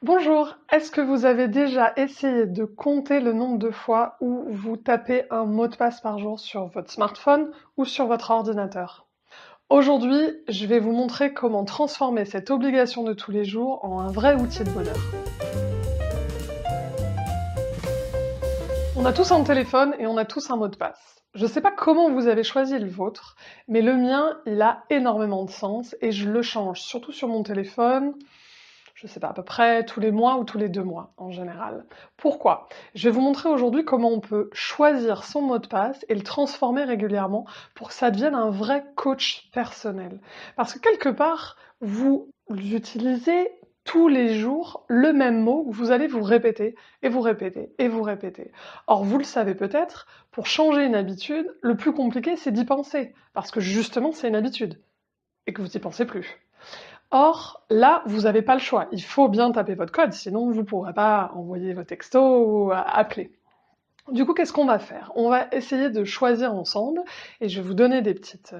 Bonjour, est-ce que vous avez déjà essayé de compter le nombre de fois où vous tapez un mot de passe par jour sur votre smartphone ou sur votre ordinateur? Aujourd'hui, je vais vous montrer comment transformer cette obligation de tous les jours en un vrai outil de bonheur. On a tous un téléphone et on a tous un mot de passe. Je ne sais pas comment vous avez choisi le vôtre, mais le mien, il a énormément de sens et je le change, surtout sur mon téléphone, je sais pas, à peu près tous les mois ou tous les 2 mois en général. Pourquoi? Je vais vous montrer aujourd'hui comment on peut choisir son mot de passe et le transformer régulièrement pour que ça devienne un vrai coach personnel. Parce que quelque part, vous utilisez tous les jours le même mot que vous allez vous répéter et vous répéter et vous répéter. Or, vous le savez peut-être, pour changer une habitude, le plus compliqué c'est d'y penser, parce que justement c'est une habitude et que vous n'y pensez plus. Or, là, vous n'avez pas le choix. Il faut bien taper votre code, sinon vous ne pourrez pas envoyer vos textos ou appeler. Du coup, qu'est-ce qu'on va faire? On va essayer de choisir ensemble et je vais vous donner des petites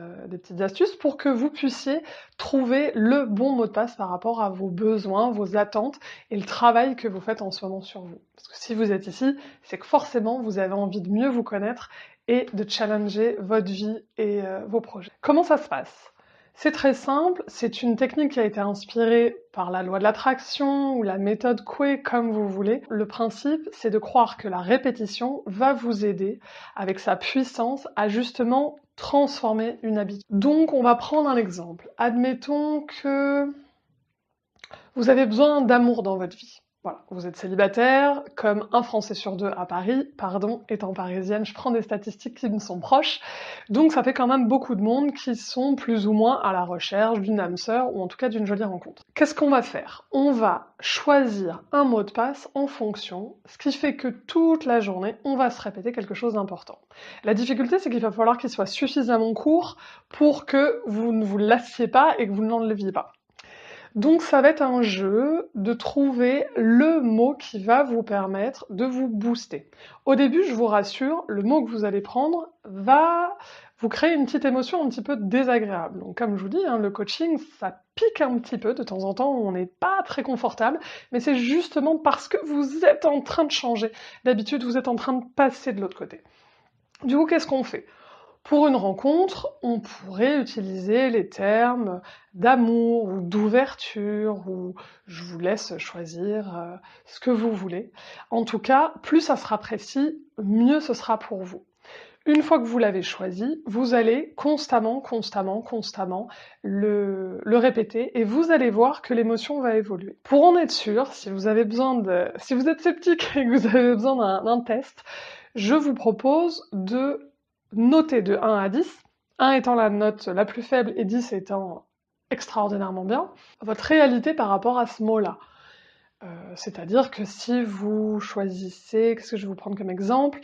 astuces pour que vous puissiez trouver le bon mot de passe par rapport à vos besoins, vos attentes et le travail que vous faites en ce moment sur vous. Parce que si vous êtes ici, c'est que forcément vous avez envie de mieux vous connaître et de challenger votre vie et vos projets. Comment ça se passe? C'est très simple, c'est une technique qui a été inspirée par la loi de l'attraction ou la méthode Coué, comme vous voulez. Le principe, c'est de croire que la répétition va vous aider, avec sa puissance, à justement transformer une habitude. Donc, on va prendre un exemple. Admettons que vous avez besoin d'amour dans votre vie. Voilà, vous êtes célibataire, comme un Français sur deux à Paris, pardon, étant parisienne, je prends des statistiques qui me sont proches, donc ça fait quand même beaucoup de monde qui sont plus ou moins à la recherche d'une âme sœur, ou en tout cas d'une jolie rencontre. Qu'est-ce qu'on va faire? On va choisir un mot de passe en fonction, ce qui fait que toute la journée, on va se répéter quelque chose d'important. La difficulté, c'est qu'il va falloir qu'il soit suffisamment court pour que vous ne vous lassiez pas et que vous ne l'enleviez pas. Donc ça va être un jeu de trouver le mot qui va vous permettre de vous booster. Au début, je vous rassure, le mot que vous allez prendre va vous créer une petite émotion un petit peu désagréable. Donc comme je vous dis, le coaching, ça pique un petit peu, de temps en temps, on n'est pas très confortable, mais c'est justement parce que vous êtes en train de changer. D'habitude, vous êtes en train de passer de l'autre côté. Du coup, qu'est-ce qu'on fait? Pour une rencontre, on pourrait utiliser les termes d'amour ou d'ouverture, ou je vous laisse choisir ce que vous voulez. En tout cas, plus ça sera précis, mieux ce sera pour vous. Une fois que vous l'avez choisi, vous allez constamment le répéter et vous allez voir que l'émotion va évoluer. Pour en être sûr, si vous êtes sceptique et que vous avez besoin d'un test, je vous propose de noter de 1 à 10, 1 étant la note la plus faible et 10 étant extraordinairement bien, votre réalité par rapport à ce mot-là. C'est-à-dire que si vous choisissez, qu'est-ce que je vais vous prendre comme exemple?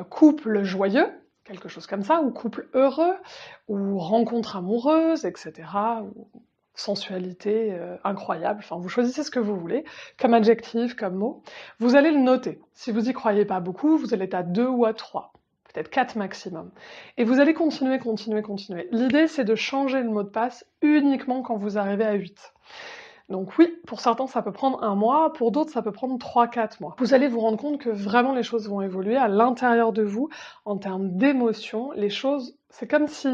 Couple joyeux, quelque chose comme ça, ou couple heureux, ou rencontre amoureuse, etc., ou sensualité incroyable, enfin vous choisissez ce que vous voulez, comme adjectif, comme mot, vous allez le noter. Si vous y croyez pas beaucoup, vous allez être à 2 ou à 3, peut-être 4 maximum. Et vous allez continuer. L'idée c'est de changer le mot de passe uniquement quand vous arrivez à 8. Donc oui, pour certains ça peut prendre 1 mois, pour d'autres ça peut prendre 3-4 mois. Vous allez vous rendre compte que vraiment les choses vont évoluer à l'intérieur de vous, en termes d'émotion, c'est comme si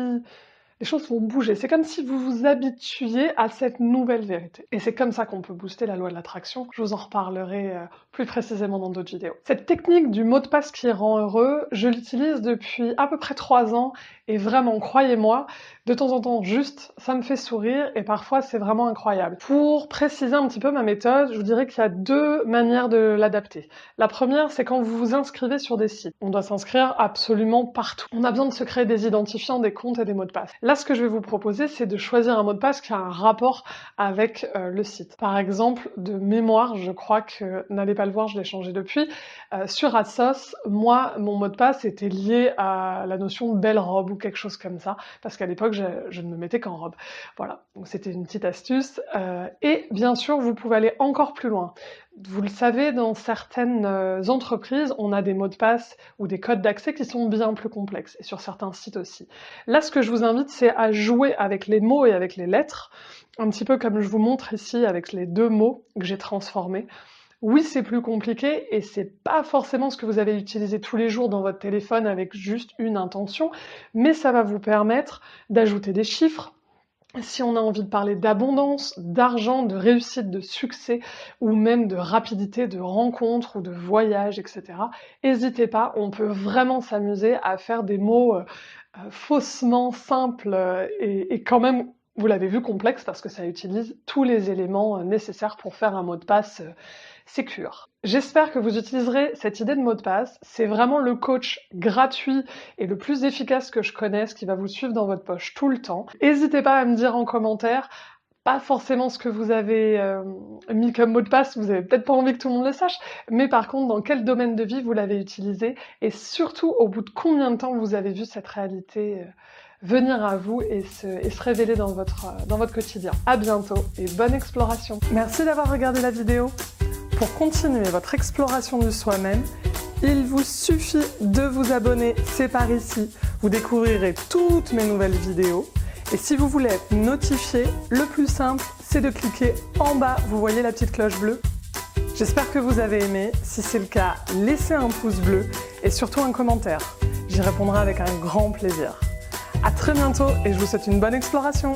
les choses vont bouger. C'est comme si vous vous habituiez à cette nouvelle vérité. Et c'est comme ça qu'on peut booster la loi de l'attraction. Je vous en reparlerai plus précisément dans d'autres vidéos. Cette technique du mot de passe qui rend heureux, je l'utilise depuis à peu près 3 ans et vraiment, croyez-moi, de temps en temps, juste, ça me fait sourire et parfois c'est vraiment incroyable. Pour préciser un petit peu ma méthode, je vous dirais qu'il y a 2 manières de l'adapter. La première, c'est quand vous vous inscrivez sur des sites. On doit s'inscrire absolument partout. On a besoin de se créer des identifiants, des comptes et des mots de passe. Là, ce que je vais vous proposer, c'est de choisir un mot de passe qui a un rapport avec le site. Par exemple, de mémoire, je crois que, n'allez pas le voir, je l'ai changé depuis, sur Asos, moi, mon mot de passe était lié à la notion de belle robe ou quelque chose comme ça, parce qu'à l'époque, je ne me mettais qu'en robe. Voilà, donc c'était une petite astuce. Et bien sûr, vous pouvez aller encore plus loin. Vous le savez, dans certaines entreprises, on a des mots de passe ou des codes d'accès qui sont bien plus complexes, et sur certains sites aussi. Là, ce que je vous invite, c'est à jouer avec les mots et avec les lettres, un petit peu comme je vous montre ici avec les 2 mots que j'ai transformés. Oui, c'est plus compliqué et c'est pas forcément ce que vous avez utilisé tous les jours dans votre téléphone avec juste une intention, mais ça va vous permettre d'ajouter des chiffres. Si on a envie de parler d'abondance, d'argent, de réussite, de succès, ou même de rapidité, de rencontre ou de voyage, etc., n'hésitez pas, on peut vraiment s'amuser à faire des mots faussement simples et quand même, vous l'avez vu, complexes parce que ça utilise tous les éléments nécessaires pour faire un mot de passe sécure. J'espère que vous utiliserez cette idée de mot de passe. C'est vraiment le coach gratuit et le plus efficace que je connaisse qui va vous suivre dans votre poche tout le temps. N'hésitez pas à me dire en commentaire, pas forcément ce que vous avez mis comme mot de passe, vous avez peut-être pas envie que tout le monde le sache, mais par contre dans quel domaine de vie vous l'avez utilisé et surtout au bout de combien de temps vous avez vu cette réalité venir à vous et se révéler dans votre quotidien. À bientôt et bonne exploration. Merci d'avoir regardé la vidéo. Pour continuer votre exploration de soi-même, il vous suffit de vous abonner, c'est par ici. Vous découvrirez toutes mes nouvelles vidéos. Et si vous voulez être notifié, le plus simple, c'est de cliquer en bas, vous voyez la petite cloche bleue. J'espère que vous avez aimé. Si c'est le cas, laissez un pouce bleu et surtout un commentaire. J'y répondrai avec un grand plaisir. À très bientôt et je vous souhaite une bonne exploration.